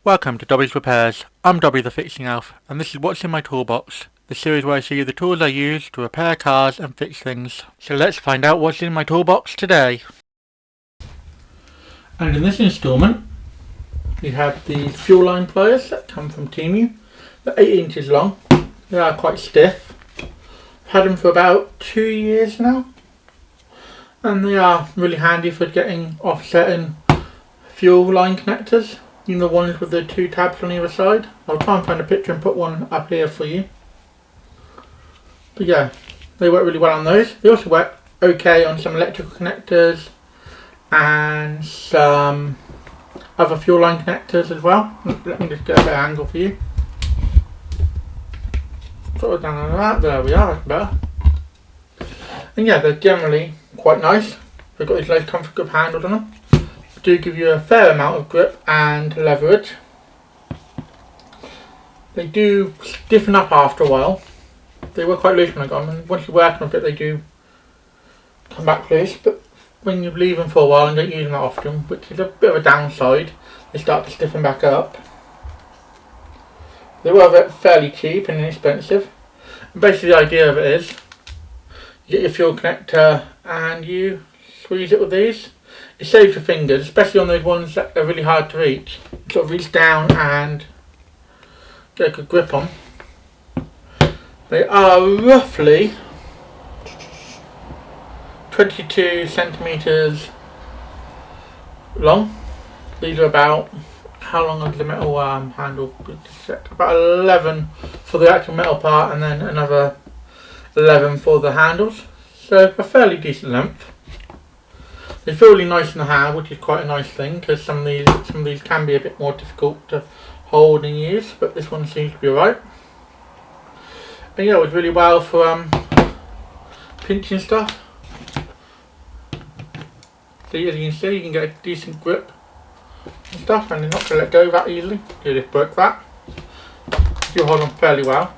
Welcome to Dobby's Repairs. I'm Dobby the Fixing Elf, and this is what's in my toolbox, the series where I show you the tools I use to repair cars and fix things. So let's find out what's in my toolbox today. And in this instalment, we have the fuel line pliers that come from Temu. They're 8 inches long. They are quite stiff. I've had them for about 2 years now, and they are really handy for getting offsetting fuel line connectors. You know, the ones with the 2 tabs on either side. I'll try and find a picture and put one up here for you. But yeah, they work really well on those. They also work okay on some electrical connectors and some other fuel line connectors as well. Let me just get a better angle for you. Sort of down like that. There we are, that's better. And yeah, they're generally quite nice. They've got these nice comfort grip handles on them. Do give you a fair amount of grip and leverage. They do stiffen up after a while. They were quite loose when I got them, and once you work on a bit they do come back loose, but when you leave them for a while and don't use them that often, which is a bit of a downside, they start to stiffen back up. They were fairly cheap and inexpensive. And basically the idea of it is, you get your fuel connector and you squeeze it with these. It saves your fingers, especially on those ones that are really hard to reach. You sort of reach down and get a good grip on. They are roughly 22 centimetres long. These are about, how long is the metal handle? About 11 for the actual metal part, and then another 11 for the handles. So a fairly decent length. They feel really nice in the hand, which is quite a nice thing, because some of these can be a bit more difficult to hold and use, but this one seems to be alright. And yeah, it was really well for pinching stuff. So as you can see, you can get a decent grip and stuff, and they're not going to let go that easily. You just broke that. You hold them fairly well.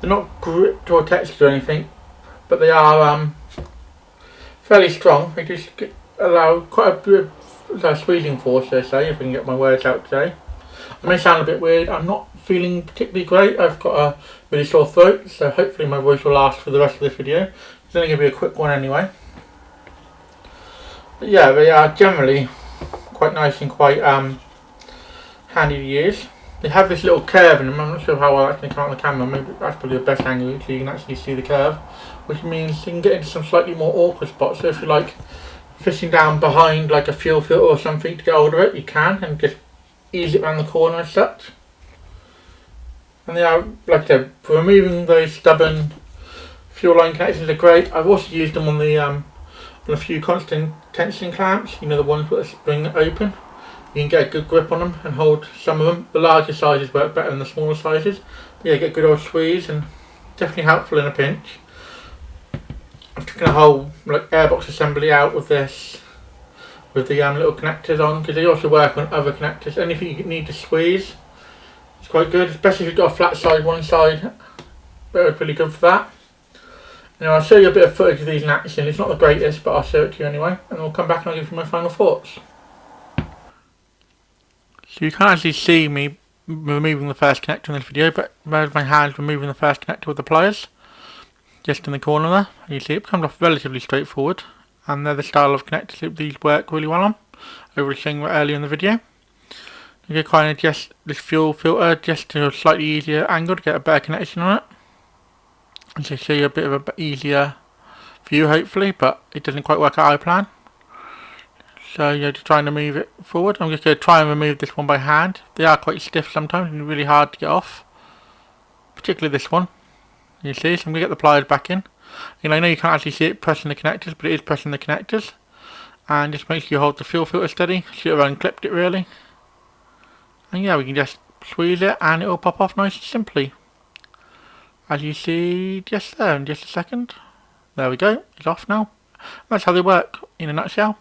They're not gripped or textured or anything, but they are fairly strong. They just allow quite a bit of squeezing force, they say, if I can get my words out today. I may sound a bit weird. I'm not feeling particularly great. I've got a really sore throat, so hopefully my voice will last for the rest of this video. It's only going to be a quick one anyway. But yeah, they are generally quite nice and quite handy to use. They have this little curve in them. I'm not sure how well that's going to come out on the camera. Maybe that's probably the best angle so you can actually see the curve, which means you can get into some slightly more awkward spots. So if you like fishing down behind like a fuel filter or something to get hold of it, you can, and just ease it around the corner as such. And they are, like I said, for removing those stubborn fuel line connectors, are great. I've also used them on the on a few constant tension clamps. You know, the ones with the spring open. You can get a good grip on them and hold some of them. The larger sizes work better than the smaller sizes. But yeah, get a good old squeeze, and definitely helpful in a pinch. I've taken a whole airbox assembly out with this, with the little connectors on, because they also work on other connectors. Anything you need to squeeze, it's quite good, especially if you've got a flat side one side. They're really good for that. Now I'll show you a bit of footage of these in action. It's not the greatest, but I'll show it to you anyway, and we'll come back and I'll give you my final thoughts. So you can't actually see me removing the first connector in this video, but there's my hand removing the first connector with the pliers. Just in the corner there. You see it comes off relatively straightforward, and they're the style of connectors that these work really well on. I was saying earlier in the video. You can kind of adjust this fuel filter just to a slightly easier angle to get a better connection on it. And to show you a bit of an easier view hopefully, but it doesn't quite work out I plan. So you're just trying to move it forward. I'm just going to try and remove this one by hand. They are quite stiff sometimes and really hard to get off. Particularly this one. You see, so I'm going to get the pliers back in. And I know you can't actually see it pressing the connectors, but it is pressing the connectors. And just make sure you hold the fuel filter steady. Should have unclipped it really. And yeah, we can just squeeze it and it will pop off nice and simply. As you see just there in just a second. There we go, it's off now. That's how they work in a nutshell.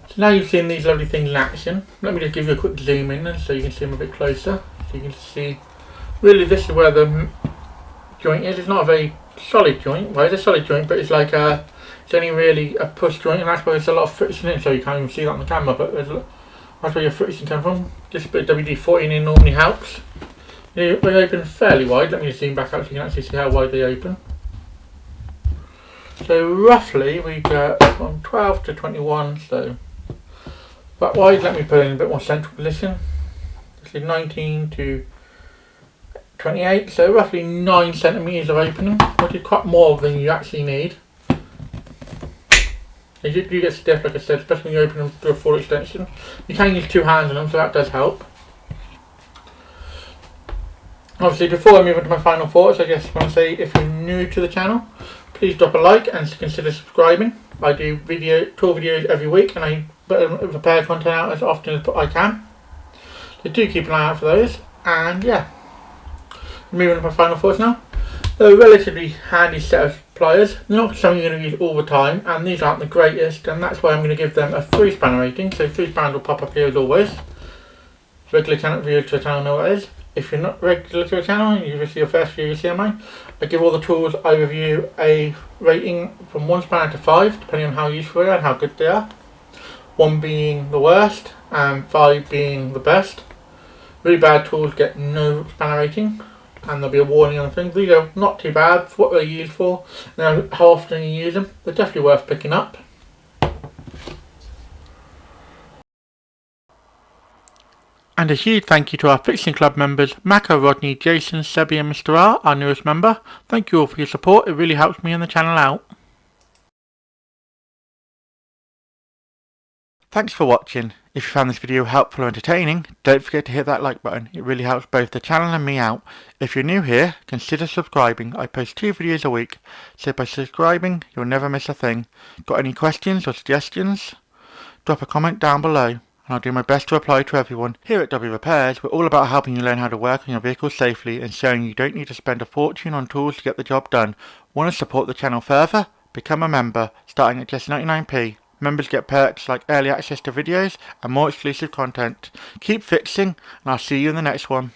So now you've seen these lovely things in action. Let me just give you a quick zoom in so you can see them a bit closer. So you can see, really this is where the joint is. It's not a very solid joint. Well, it's a solid joint, but it's like a It's only really a push joint, and that's where there's a lot of friction in, so you can't even see that on the camera, but that's where your friction comes from. Just a bit of WD-40 in normally helps. They open fairly wide. Let me zoom back out so you can actually see how wide they open. So roughly we get from 12 to 21, so that wide. Let me put it in a bit more central position. This is 19 to 28, so roughly 9 centimeters of opening, which is quite more than you actually need. As you do get stiff, like I said, especially when you open them to a full extension. You can use 2 hands on them, so that does help. Obviously, before I move on to my final thoughts, I just want to say, if you're new to the channel, please drop a like and consider subscribing. I do tool videos every week, and I prepare content out as often as I can. So do keep an eye out for those. And yeah, moving on to my final thoughts now. They're a relatively handy set of pliers. They're not something you're going to use all the time, and these aren't the greatest, and that's why I'm going to give them a 3 spanner rating. So 3 spanners will pop up here as always. Regular channel viewers to the channel know what it is. If you're not regular to the channel and you see your first view you see on mine, I give all the tools I review a rating from 1 spanner to 5, depending on how useful they are and how good they are. 1 being the worst and 5 being the best. Really bad tools get no spanner rating, and there'll be a warning on things. These are not too bad for what they're used for. Now, how often you use them, they're definitely worth picking up. And a huge thank you to our Fiction Club members, Mako, Rodney, Jason, Sebi and Mr. R, our newest member. Thank you all for your support, it really helps me and the channel out. Thanks for watching. If you found this video helpful or entertaining, don't forget to hit that like button, it really helps both the channel and me out. If you're new here, consider subscribing. I post 2 videos a week, so by subscribing you'll never miss a thing. Got any questions or suggestions? Drop a comment down below, and I'll do my best to reply to everyone. Here at Dobby Repairs, we're all about helping you learn how to work on your vehicle safely and showing you don't need to spend a fortune on tools to get the job done. Want to support the channel further? Become a member, starting at just 99p. Members get perks like early access to videos and more exclusive content. Keep fixing, and I'll see you in the next one.